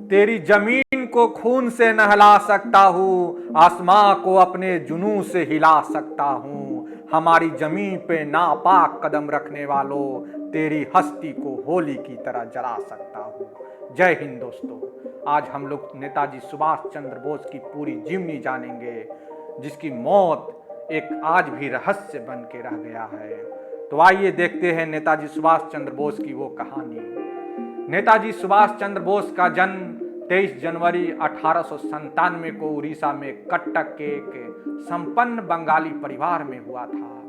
तेरी जमीन को खून से नहला सकता हूँ, आसमां को अपने जुनून से हिला सकता हूँ। हमारी जमीन पे नापाक कदम रखने वालों, तेरी हस्ती को होली की तरह जला सकता हूँ। जय हिंद दोस्तों। आज हम लोग नेताजी सुभाष चंद्र बोस की पूरी जीवनी जानेंगे, जिसकी मौत एक आज भी रहस्य बन के रह गया है। तो आइए देखते हैं नेताजी सुभाष चंद्र बोस की वो कहानी। नेताजी सुभाष चंद्र बोस का जन्म 23 जनवरी 1897 को उड़ीसा में कटक के एक संपन्न बंगाली परिवार में हुआ था।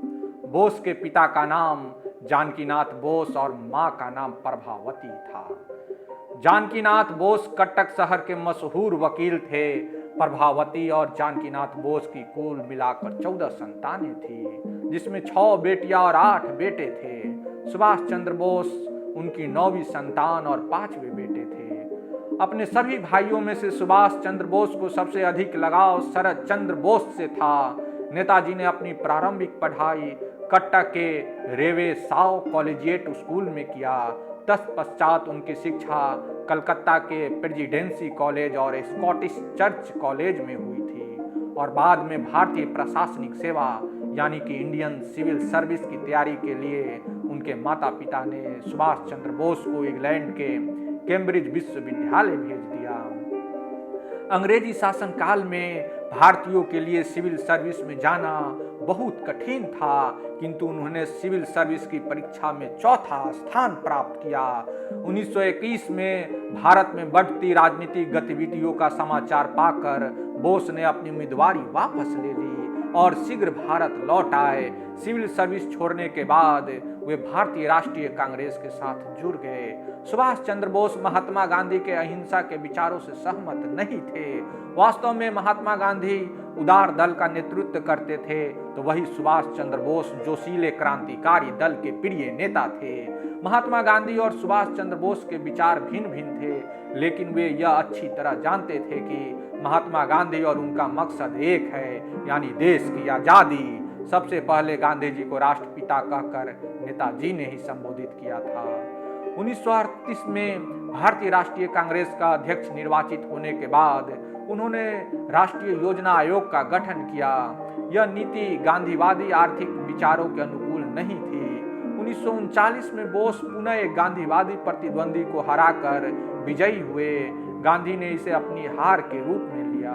बोस के पिता का नाम जानकीनाथ बोस और मां का नाम प्रभावती था। जानकीनाथ बोस कटक शहर के मशहूर वकील थे। प्रभावती और जानकीनाथ बोस की कुल मिलाकर 14 संतानें थी, जिसमें 6 बेटियां और 8 बेटे थे। सुभाष चंद्र बोस उनकी 9वीं संतान और 5वें बेटे थे। अपने सभी भाइयों में से सुभाष चंद्र बोस को सबसे अधिक लगाव शरद चंद्र बोस से था। नेताजी ने अपनी प्रारंभिक पढ़ाई कटक के रेवे साव कॉलेजिएट स्कूल में किया। तत्पश्चात उनकी शिक्षा कलकत्ता के प्रेसिडेंसी कॉलेज और स्कॉटिश चर्च कॉलेज में हुई थी और बाद में भारतीय प्रशासनिक सेवा यानी कि इंडियन सिविल सर्विस की तैयारी के लिए उनके माता पिता ने सुभाष चंद्र बोस को इंग्लैंड के कैम्ब्रिज विश्वविद्यालय भेज दिया। अंग्रेजी शासन काल में भारतीयों के लिए सिविल सर्विस में जाना बहुत कठिन था, किंतु उन्होंने सिविल सर्विस की परीक्षा में 4था स्थान प्राप्त किया। 1921 में भारत में बढ़ती राजनीतिक गतिविधियों का समाचार पाकर बोस ने अपनी उम्मीदवारी वापस ले ली और शीघ्र भारत लौट आए। सिविल सर्विस छोड़ने के बाद वे भारतीय राष्ट्रीय कांग्रेस के साथ जुड़ गए। सुभाष चंद्र बोस महात्मा गांधी के अहिंसा के विचारों से सहमत नहीं थे। वास्तव में महात्मा गांधी उदार दल का नेतृत्व करते थे, तो वही सुभाष चंद्र बोस जोशीले क्रांतिकारी दल के प्रिय नेता थे। महात्मा गांधी और सुभाष चंद्र बोस के विचार भिन्न भिन्न थे, लेकिन वे यह अच्छी तरह जानते थे कि महात्मा गांधी और उनका मकसद एक है, यानी देश की आजादी। सबसे पहले गांधी जी को राष्ट्रपिता कहकर नेताजी ने ही संबोधित किया था। 1938 में भारतीय राष्ट्रीय कांग्रेस का अध्यक्ष निर्वाचित होने के बाद उन्होंने राष्ट्रीय योजना आयोग का गठन किया। यह नीति गांधीवादी आर्थिक विचारों के अनुकूल नहीं थी। 1939 में बोस पुनः एक गांधीवादी प्रतिद्वंदी को हराकर विजयी हुए। गांधी ने इसे अपनी हार के रूप में लिया।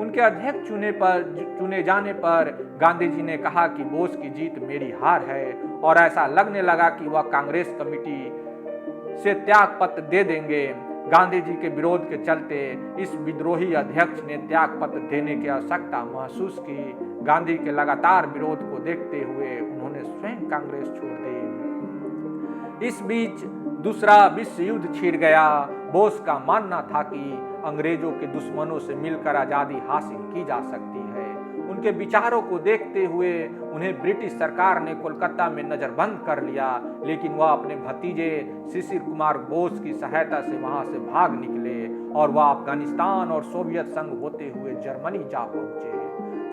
उनके अध्यक्ष चुने जाने पर गांधी जी ने कहा कि बोस की जीत मेरी हार है, और ऐसा लगने लगा कि वह कांग्रेस कमेटी से त्याग पत्र दे देंगे। गांधी जी के विरोध के चलते इस विद्रोही अध्यक्ष ने त्याग पत्र देने की आवश्यकता महसूस की। गांधी के लगातार विरोध को देखते हुए उन्होंने स्वयं कांग्रेस छोड़ दी। इस बीच दूसरा विश्व युद्ध छिड़ गया। बोस का मानना था कि अंग्रेजों के दुश्मनों से मिलकर आजादी हासिल की जा सकती है। उनके विचारों को देखते हुए उन्हें ब्रिटिश सरकार ने कोलकाता में नजरबंद कर लिया, लेकिन वह अपने भतीजे शिशिर कुमार बोस की सहायता से वहां से भाग निकले और वह अफगानिस्तान और सोवियत संघ होते हुए जर्मनी जा पहुंचे।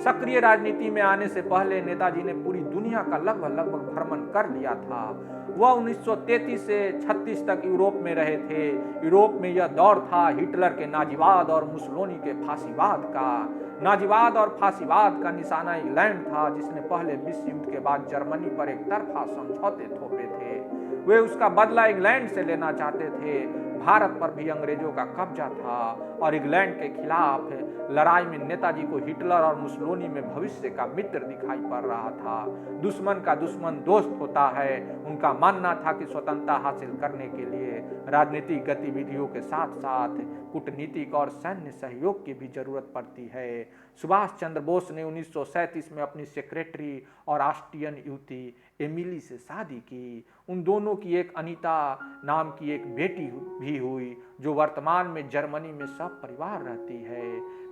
सक्रिय राजनीति में आने से पहले नेताजी ने पूरी दुनिया का लगभग भ्रमण कर लिया था। वह 1933 से 36 तक यूरोप में रहे थे। यूरोप में यह दौर था हिटलर के नाजीवाद और मुसोलिनी के फांसीवाद का। नाजीवाद और फांसीवाद का निशाना इंग्लैंड था, जिसने पहले विश्व युद्ध के बाद जर्मनी पर एक तरफा समझौते थोपे थे। वे उसका बदला इंग्लैंड से लेना चाहते थे। भारत पर भी अंग्रेजों का कब्जा था और इंग्लैंड के खिलाफ लड़ाई में नेताजी को हिटलर और मुसोलिनी में भविष्य का मित्र दिखाई पड़ रहा था। दुश्मन का दुश्मन दोस्त होता है। उनका मानना था कि स्वतंत्रता हासिल करने के लिए राजनीतिक गतिविधियों के साथ साथ कूटनीतिक और सैन्य सहयोग की भी जरूरत पड़ती है। सुभाष चंद्र बोस ने 1937 में अपनी सेक्रेटरी और ऑस्ट्रियन युवती एमिली से शादी की। उन दोनों की एक अनीता नाम की एक बेटी भी हुई, जो वर्तमान में जर्मनी में सब परिवार रहती है।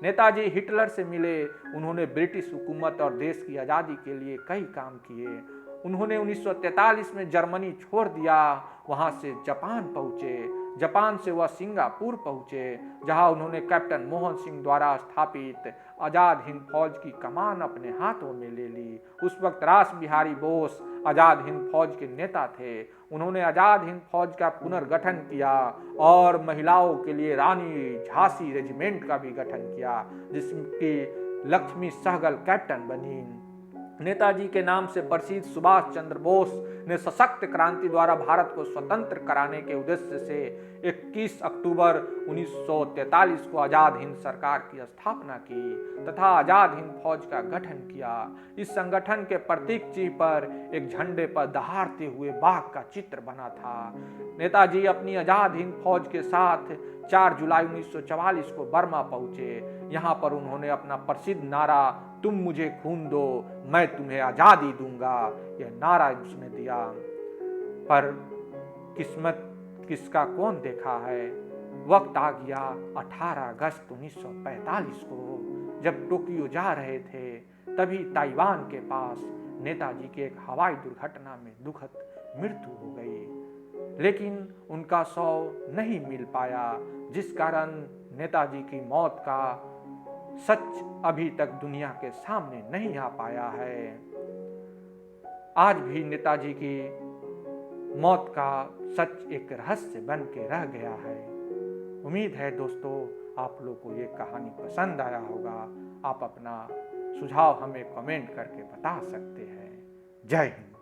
नेताजी हिटलर से मिले। उन्होंने ब्रिटिश हुकूमत और देश की आज़ादी के लिए कई काम किए। उन्होंने 1943 में जर्मनी छोड़ दिया, वहां से जापान पहुंचे। जापान से वह सिंगापुर पहुंचे, जहां उन्होंने कैप्टन मोहन सिंह द्वारा स्थापित आजाद हिंद फौज की कमान अपने हाथों में ले ली। उस वक्त रास बिहारी बोस आजाद हिंद फौज के नेता थे। उन्होंने आजाद हिंद फौज का पुनर्गठन किया और महिलाओं के लिए रानी झांसी रेजिमेंट का भी गठन किया, जिसकी लक्ष्मी सहगल कैप्टन बनी। नेताजी के नाम से प्रसिद्ध सुभाष चंद्र बोस ने सशक्त क्रांति द्वारा भारत को स्वतंत्र कराने के उद्देश्य से 21 अक्टूबर 1943 को आजाद हिंद सरकार की स्थापना की तथा आजाद हिंद फौज का गठन किया। इस संगठन के प्रतीक चिन्ह पर एक झंडे पर दहाड़ते हुए बाघ का चित्र बना था। नेताजी अपनी आजाद हिंद फौज के साथ 4 जुलाई 1944 को बर्मा पहुंचे। यहाँ पर उन्होंने अपना प्रसिद्ध नारा तुम मुझे खून दो मैं तुम्हें आजादी दूंगा, यह नारा उसने दिया। पर किस्मत किसका कौन देखा है। वक्त आ गया 18 अगस्त 1945 को, जब टोक्यो जा रहे थे तभी ताइवान के पास नेताजी की एक हवाई दुर्घटना में दुखद मृत्यु हो गई, लेकिन उनका शव नहीं मिल पाया, जिस कारण नेताजी की मौत का सच अभी तक दुनिया के सामने नहीं आ पाया है। आज भी नेताजी की मौत का सच एक रहस्य बन के रह गया है। उम्मीद है दोस्तों आप लोग को ये कहानी पसंद आया होगा। आप अपना सुझाव हमें कमेंट करके बता सकते हैं। जय हिंद।